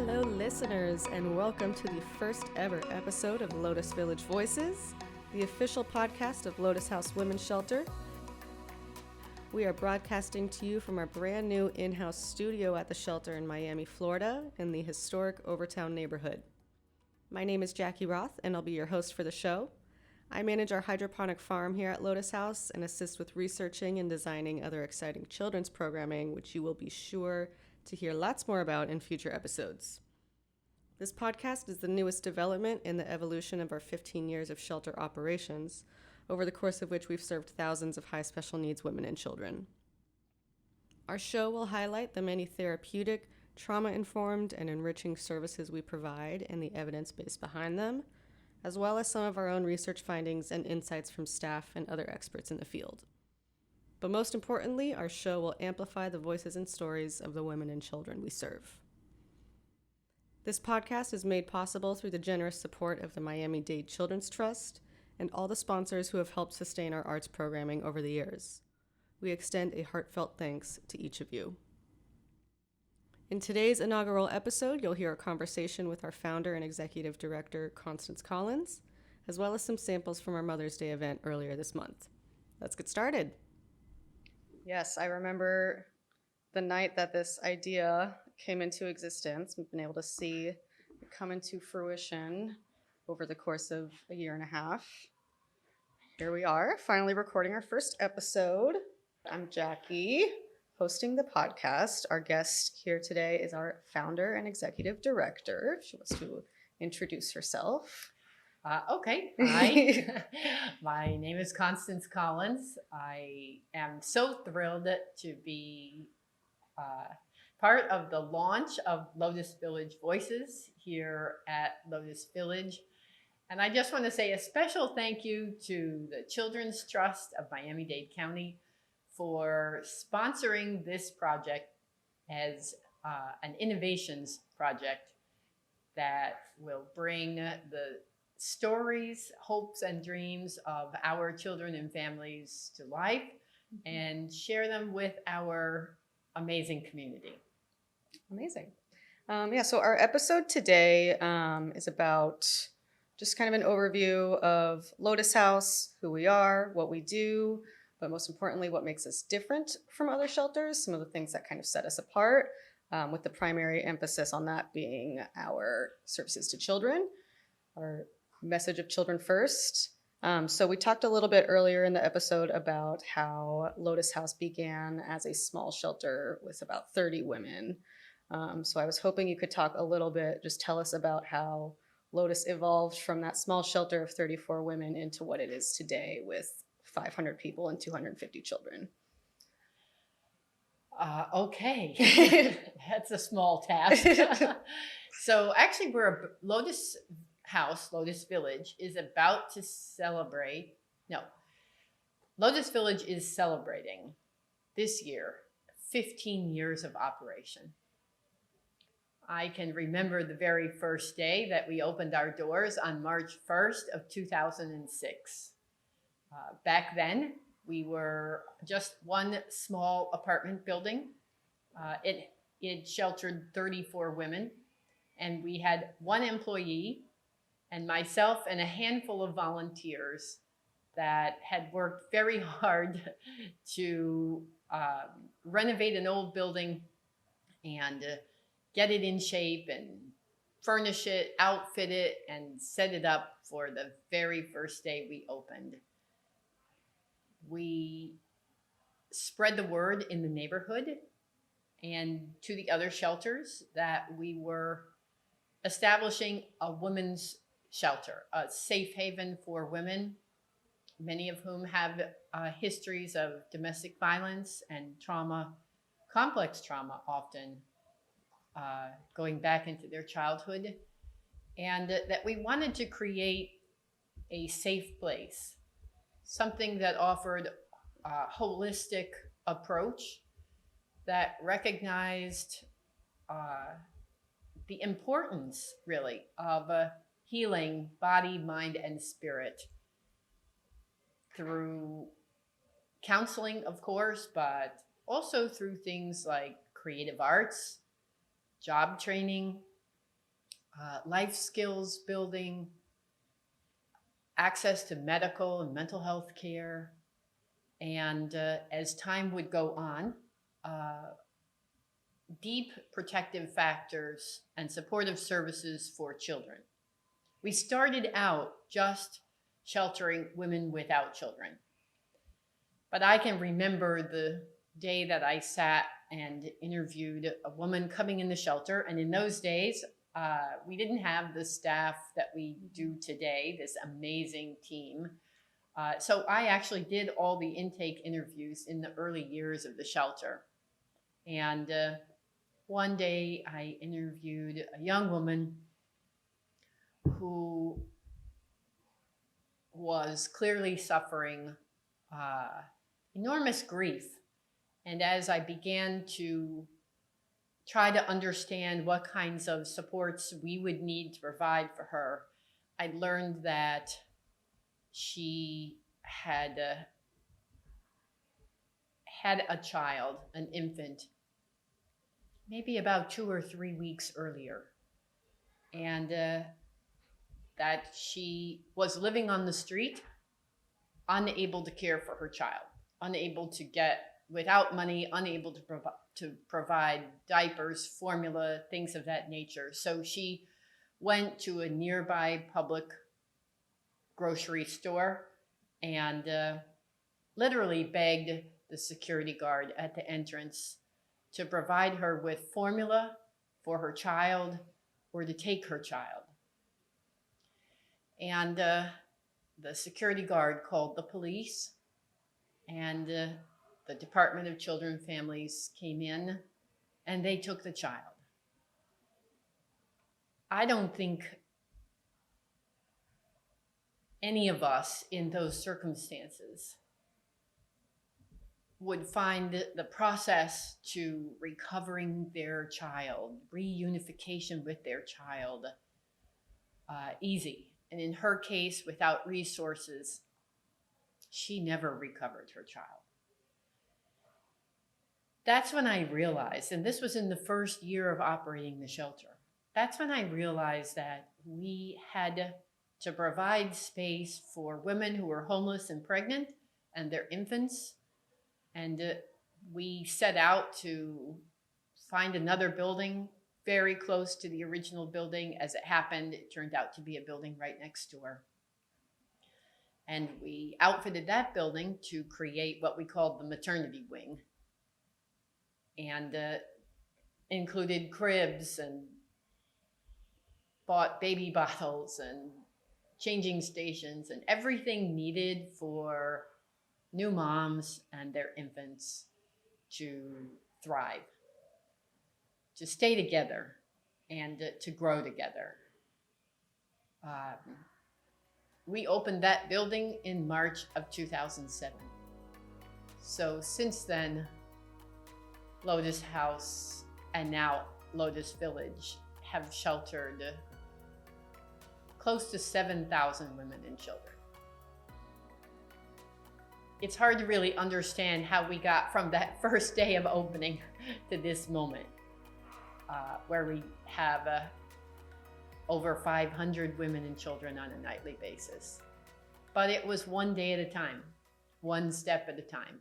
Hello, listeners, and welcome to the first ever episode of Lotus Village Voices, the official podcast of Lotus House Women's Shelter. We are broadcasting to you from our brand new in-house studio at the shelter in Miami, Florida, in the historic Overtown neighborhood. My name is Jackie Roth, and I'll be your host for the show. I manage our hydroponic farm here at Lotus House and assist with researching and designing other exciting children's programming, which you will be sure to hear lots more about in future episodes. This podcast is the newest development in the evolution of our 15 years of shelter operations, over the course of which we've served thousands of high special needs women and children. Our show will highlight the many therapeutic, trauma-informed, and enriching services we provide and the evidence base behind them, as well as some of our own research findings and insights from staff and other experts in the field. But most importantly, our show will amplify the voices and stories of the women and children we serve. This podcast is made possible through the generous support of the Miami-Dade Children's Trust and all the sponsors who have helped sustain our arts programming over the years. We extend a heartfelt thanks to each of you. In today's inaugural episode, you'll hear a conversation with our founder and executive director, Constance Collins, as well as some samples from our Mother's Day event earlier this month. Let's get started. Yes, I remember the night that this idea came into existence. We've been able to see it come into fruition over the course of a year and a half. Here we are, finally recording our first episode. I'm Jackie, hosting the podcast. Our guest here today is our founder and executive director. She wants to introduce herself. Okay, hi. My name is Constance Collins. I am so thrilled to be part of the launch of Lotus Village Voices here at Lotus Village. And I just want to say a special thank you to the Children's Trust of Miami-Dade County for sponsoring this project as an innovations project that will bring the stories, hopes, and dreams of our children and families to life and share them with our amazing community. Amazing. So our episode today is about just kind of an overview of Lotus House, who we are, what we do, but most importantly, what makes us different from other shelters, some of the things that kind of set us apart, with the primary emphasis on that being our services to children, our message of children first. So we talked a little bit earlier in the episode about how Lotus House began as a small shelter with about 30 women. So I was hoping you could talk a little bit, just tell us about how Lotus evolved from that small shelter of 34 women into what it is today with 500 people and 250 children. Okay, that's a small task. So actually Lotus Village is about to celebrate, Lotus Village is celebrating this year 15 years of operation. I can remember the very first day that we opened our doors on March 1st of 2006. Back then, we were just one small apartment building. It sheltered 34 women, and we had one employee and myself and a handful of volunteers that had worked very hard to renovate an old building and get it in shape and furnish it, outfit it, and set it up for the very first day we opened. We spread the word in the neighborhood and to the other shelters that we were establishing a women's shelter, a safe haven for women, many of whom have histories of domestic violence and trauma, complex trauma often, going back into their childhood, and that we wanted to create a safe place, something that offered a holistic approach that recognized the importance, really, of healing body, mind, and spirit through counseling, of course, but also through things like creative arts, job training, life skills building, access to medical and mental health care. And as time would go on, deep protective factors and supportive services for children. We started out just sheltering women without children. But I can remember the day that I sat and interviewed a woman coming in the shelter. And in those days, we didn't have the staff that we do today, this amazing team. So I actually did all the intake interviews in the early years of the shelter. And one day I interviewed a young woman who was clearly suffering enormous grief. And as I began to try to understand what kinds of supports we would need to provide for her, I learned that she had a child, an infant, maybe about 2 or 3 weeks earlier. And that she was living on the street, unable to care for her child, unable to get, without money, unable to provide diapers, formula, things of that nature. So she went to a nearby public grocery store and literally begged the security guard at the entrance to provide her with formula for her child or to take her child. And the security guard called the police, and the Department of Children and Families came in, and they took the child. I don't think any of us in those circumstances would find the process to recovering their child, reunification with their child, easy. And in her case, without resources, she never recovered her child. That's when I realized, and this was in the first year of operating the shelter, that's when I realized that we had to provide space for women who were homeless and pregnant and their infants. And we set out to find another building very close to the original building. As it happened, it turned out to be a building right next door. And we outfitted that building to create what we called the maternity wing, and included cribs and bought baby bottles and changing stations and everything needed for new moms and their infants to thrive, to stay together, and to grow together. We opened that building in March of 2007. So since then, Lotus House and now Lotus Village have sheltered close to 7,000 women and children. It's hard to really understand how we got from that first day of opening to this moment, where we have over 500 women and children on a nightly basis. But it was one day at a time, one step at a time.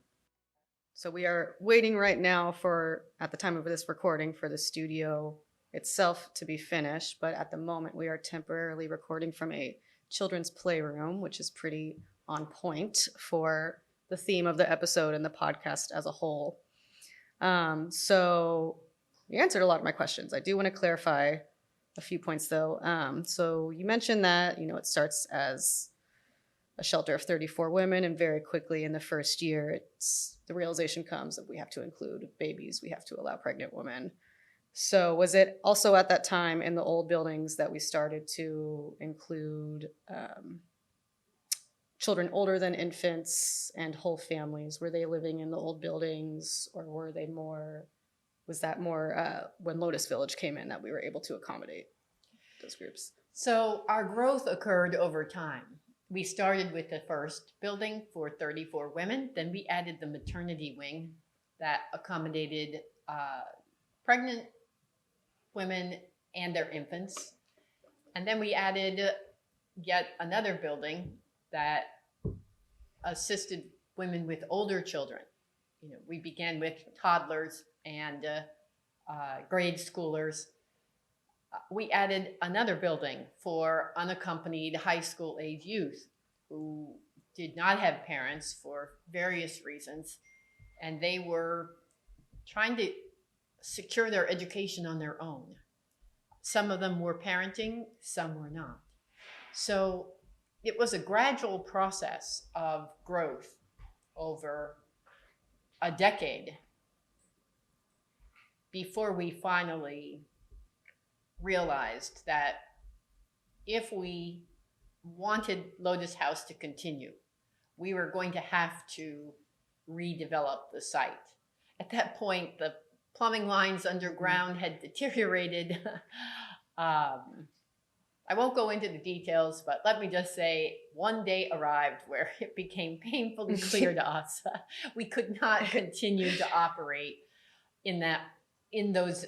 So we are waiting right now for, at the time of this recording, for the studio itself to be finished. But at the moment, we are temporarily recording from a children's playroom, which is pretty on point for the theme of the episode and the podcast as a whole. So you answered a lot of my questions. I do want to clarify a few points, though. So you mentioned that, it starts as a shelter of 34 women, and very quickly in the first year, the realization comes that we have to include babies, we have to allow pregnant women. So was it also at that time in the old buildings that we started to include children older than infants and whole families? Were they living in the old buildings, or was that more when Lotus Village came in that we were able to accommodate those groups? So our growth occurred over time. We started with the first building for 34 women. Then we added the maternity wing that accommodated pregnant women and their infants. And then we added yet another building that assisted women with older children. We began with toddlers and grade schoolers. We added another building for unaccompanied high school age youth who did not have parents for various reasons, and they were trying to secure their education on their own. Some of them were parenting, some were not. So it was a gradual process of growth over a decade before we finally realized that if we wanted Lotus House to continue, we were going to have to redevelop the site. At that point, the plumbing lines underground had deteriorated. I won't go into the details, but let me just say one day arrived where it became painfully clear to us we could not continue to operate in those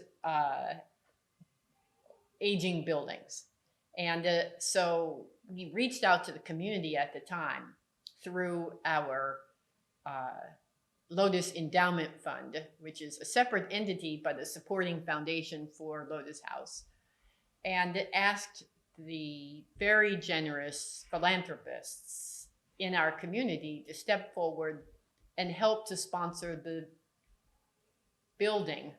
aging buildings. And so we reached out to the community at the time through our Lotus Endowment Fund, which is a separate entity but a supporting foundation for Lotus House, and asked the very generous philanthropists in our community to step forward and help to sponsor the building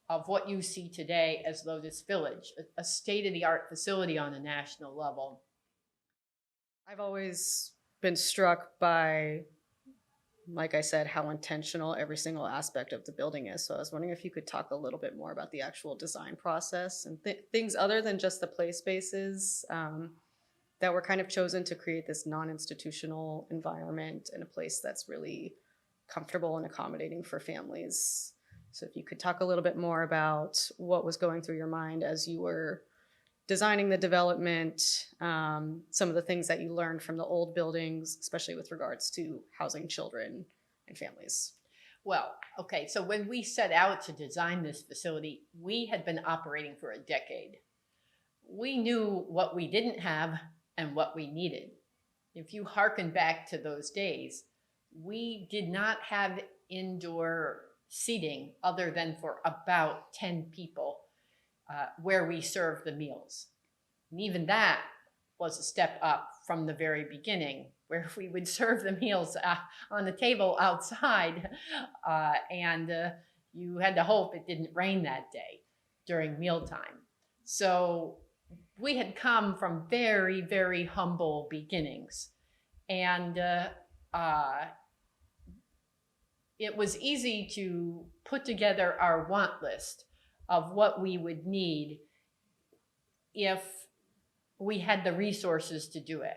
of what you see today as Lotus Village, a state-of-the-art facility on a national level. I've always been struck by, like I said, how intentional every single aspect of the building is. So I was wondering if you could talk a little bit more about the actual design process and things other than just the play spaces that were kind of chosen to create this non-institutional environment and a place that's really comfortable and accommodating for families. So if you could talk a little bit more about what was going through your mind as you were designing the development, some of the things that you learned from the old buildings, especially with regards to housing children and families. Well, okay, so when we set out to design this facility, we had been operating for a decade. We knew what we didn't have and what we needed. If you hearken back to those days, we did not have indoor seating other than for about 10 people where we served the meals. And even that was a step up from the very beginning, where we would serve the meals on the table outside, and you had to hope it didn't rain that day during mealtime. So we had come from very, very humble beginnings, and it was easy to put together our want list of what we would need if we had the resources to do it.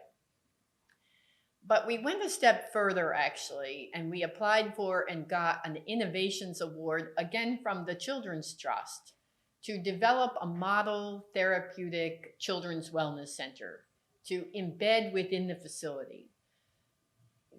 But we went a step further, actually, and we applied for and got an Innovations Award, again from the Children's Trust, to develop a model therapeutic children's wellness center to embed within the facility.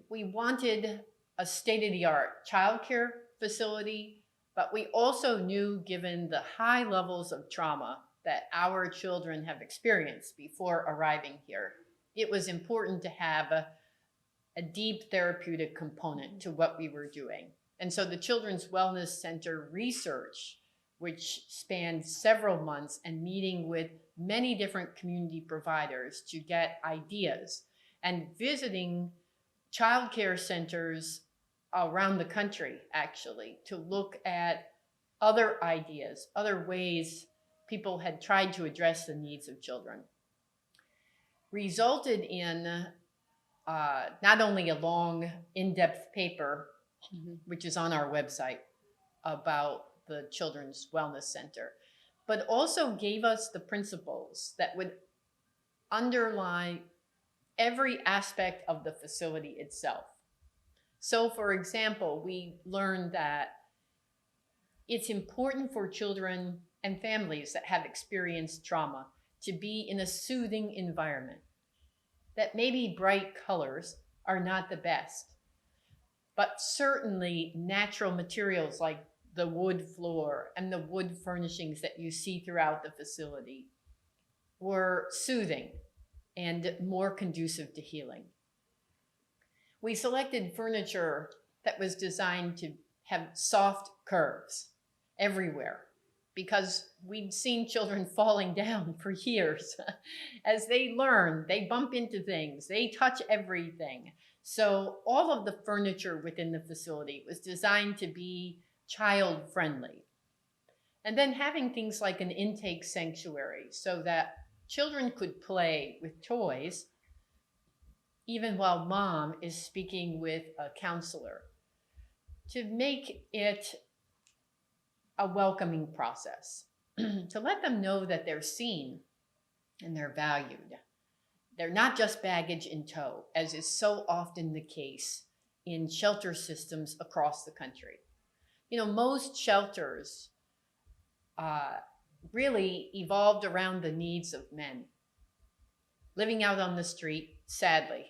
We wanted a state-of-the-art childcare facility, but we also knew, given the high levels of trauma that our children have experienced before arriving here, it was important to have a deep therapeutic component to what we were doing. And so the Children's Wellness Center research, which spanned several months and meeting with many different community providers to get ideas and visiting childcare centers around the country, actually, to look at other ideas, other ways people had tried to address the needs of children, resulted in not only a long, in-depth paper, which is on our website, about the Children's Wellness Center, but also gave us the principles that would underlie every aspect of the facility itself. So, for example, we learned that it's important for children and families that have experienced trauma to be in a soothing environment, that maybe bright colors are not the best, but certainly natural materials like the wood floor and the wood furnishings that you see throughout the facility were soothing and more conducive to healing. We selected furniture that was designed to have soft curves everywhere because we'd seen children falling down for years. As they learn, they bump into things, they touch everything. So all of the furniture within the facility was designed to be child-friendly. And then having things like an intake sanctuary so that children could play with toys even while mom is speaking with a counselor, to make it a welcoming process, to let them know that they're seen and they're valued. They're not just baggage in tow, as is so often the case in shelter systems across the country. You know, most shelters really evolved around the needs of men living out on the street, sadly,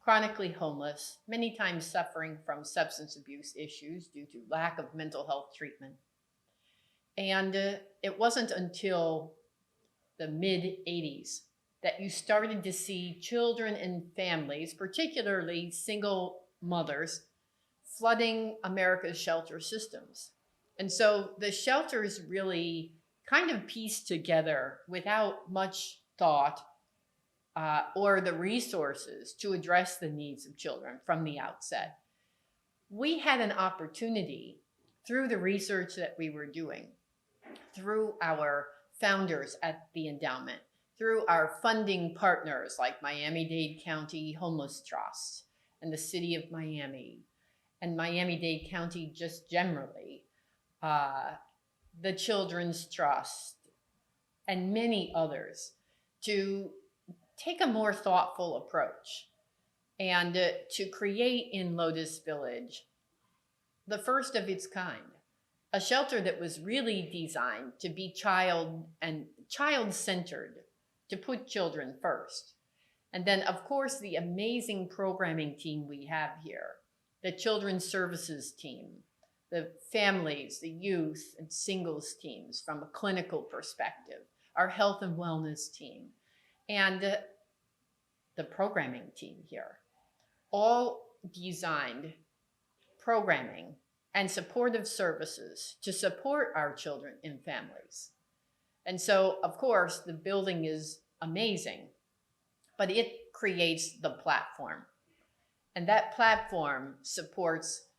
chronically homeless, many times suffering from substance abuse issues due to lack of mental health treatment. And it wasn't until the mid-'80s that you started to see children and families, particularly single mothers, flooding America's shelter systems. And so the shelters really kind of pieced together without much thought or the resources to address the needs of children from the outset. We had an opportunity through the research that we were doing, through our founders at the endowment, through our funding partners like Miami-Dade County Homeless Trust and the City of Miami, and Miami-Dade County just generally, the Children's Trust, and many others, to take a more thoughtful approach and to create in Lotus Village the first of its kind, a shelter that was really designed to be child-centered, to put children first. And then, of course, the amazing programming team we have here, the children's services team, the families, the youth and singles teams from a clinical perspective, our health and wellness team, and the programming team here, all designed programming and supportive services to support our children and families. And so, of course, the building is amazing, but it creates the platform. And that platform supports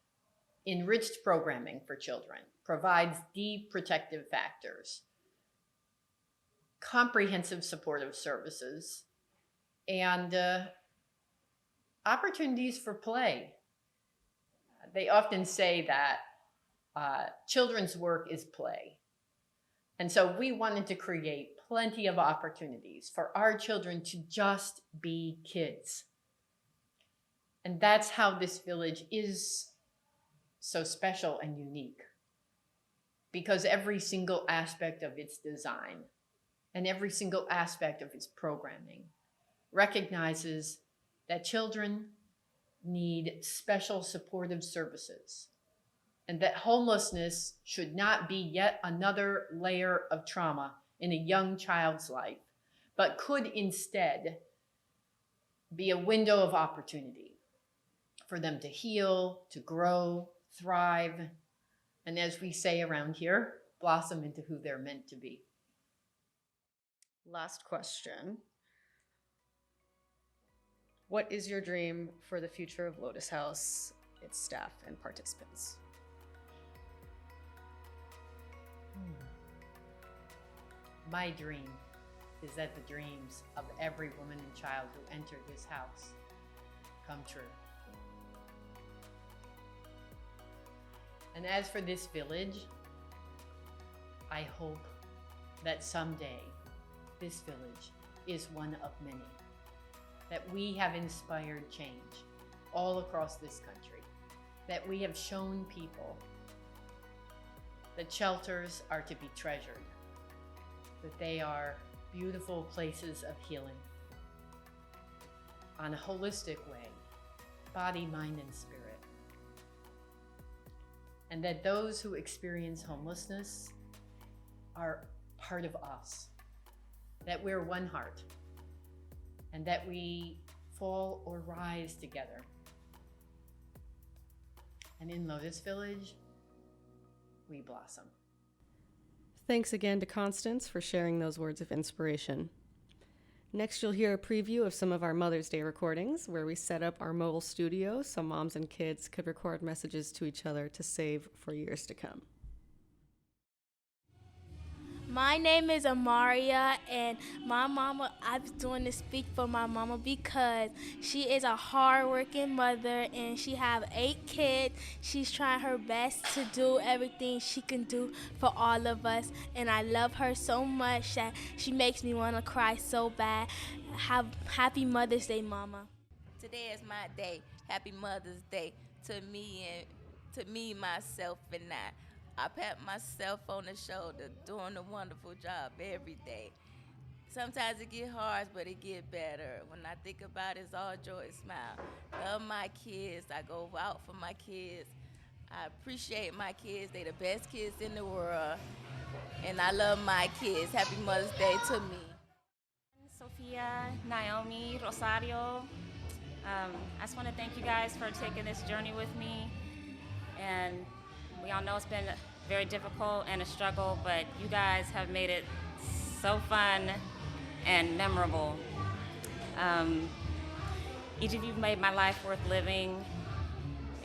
enriched programming for children, provides deep protective factors, comprehensive supportive services, and opportunities for play. They often say that children's work is play. And so we wanted to create plenty of opportunities for our children to just be kids. And that's how this village is so special and unique, because every single aspect of its design and every single aspect of its programming recognizes that children need special supportive services, and that homelessness should not be yet another layer of trauma in a young child's life, but could instead be a window of opportunity for them to heal, to grow, thrive, and as we say around here, blossom into who they're meant to be. Last question. What is your dream for the future of Lotus House, its staff, and participants? My dream is that the dreams of every woman and child who enter this house come true. And as for this village, I hope that someday this village is one of many, that we have inspired change all across this country, that we have shown people that shelters are to be treasured, that they are beautiful places of healing on a holistic way, body, mind, and spirit. And that those who experience homelessness are part of us. that we're one heart, and that we fall or rise together. And in Lotus Village, we blossom. Thanks again to Constance for sharing those words of inspiration. Next, you'll hear a preview of some of our Mother's Day recordings, where we set up our mobile studio so moms and kids could record messages to each other to save for years to come. My name is Amaria, and my mama, I was doing this speak for my mama because she is a hard-working mother, and she have 8 kids. She's trying her best to do everything she can do for all of us, and I love her so much that she makes me want to cry so bad. Happy Mother's Day, Mama. Today is my day. Happy Mother's Day to me, myself, and I pat myself on the shoulder, doing a wonderful job every day. Sometimes it get hard, but it get better. When I think about it, it's all joy and smile. Love my kids. I go out for my kids. I appreciate my kids. They the best kids in the world. And I love my kids. Happy Mother's Day to me. Sophia, Naomi, Rosario. I just want to thank you guys for taking this journey with me. And we all know it's been very difficult and a struggle, but you guys have made it so fun and memorable. Each of you made my life worth living,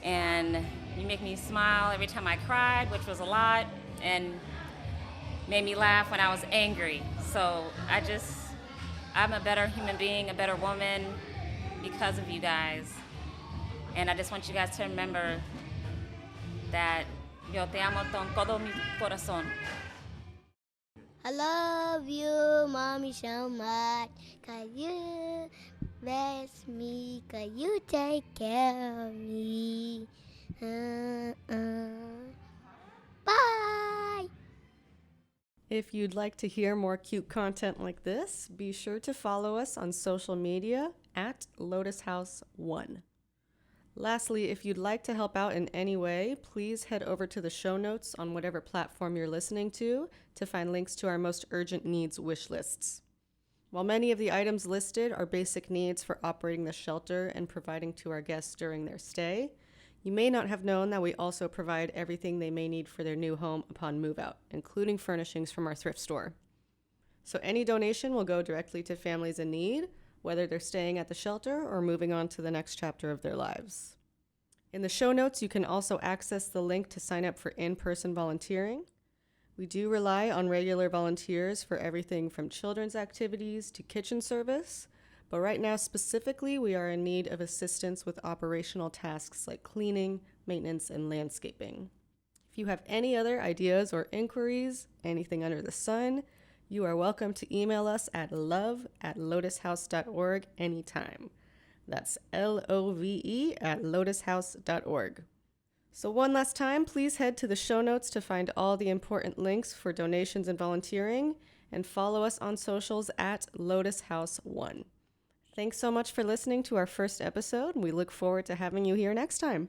and you make me smile every time I cried, which was a lot, and made me laugh when I was angry. So I'm a better human being, a better woman because of you guys. And I just want you guys to remember that yo te amo con todo mi corazón. I love you, Mommy, so much, 'cause you bless me, 'cause you take care of me. Bye! If you'd like to hear more cute content like this, be sure to follow us on social media at Lotus House 1. Lastly, if you'd like to help out in any way, please head over to the show notes on whatever platform you're listening to find links to our most urgent needs wish lists. While many of the items listed are basic needs for operating the shelter and providing to our guests during their stay, you may not have known that we also provide everything they may need for their new home upon move out, including furnishings from our thrift store. So any donation will go directly to families in need, whether they're staying at the shelter or moving on to the next chapter of their lives. In the show notes, you can also access the link to sign up for in-person volunteering. We do rely on regular volunteers for everything from children's activities to kitchen service, but right now specifically, we are in need of assistance with operational tasks like cleaning, maintenance, and landscaping. If you have any other ideas or inquiries, anything under the sun, you are welcome to email us at love@lotushouse.org anytime. That's LOVE@lotushouse.org. So one last time, please head to the show notes to find all the important links for donations and volunteering, and follow us on socials at Lotus House 1. Thanks so much for listening to our first episode. We look forward to having you here next time.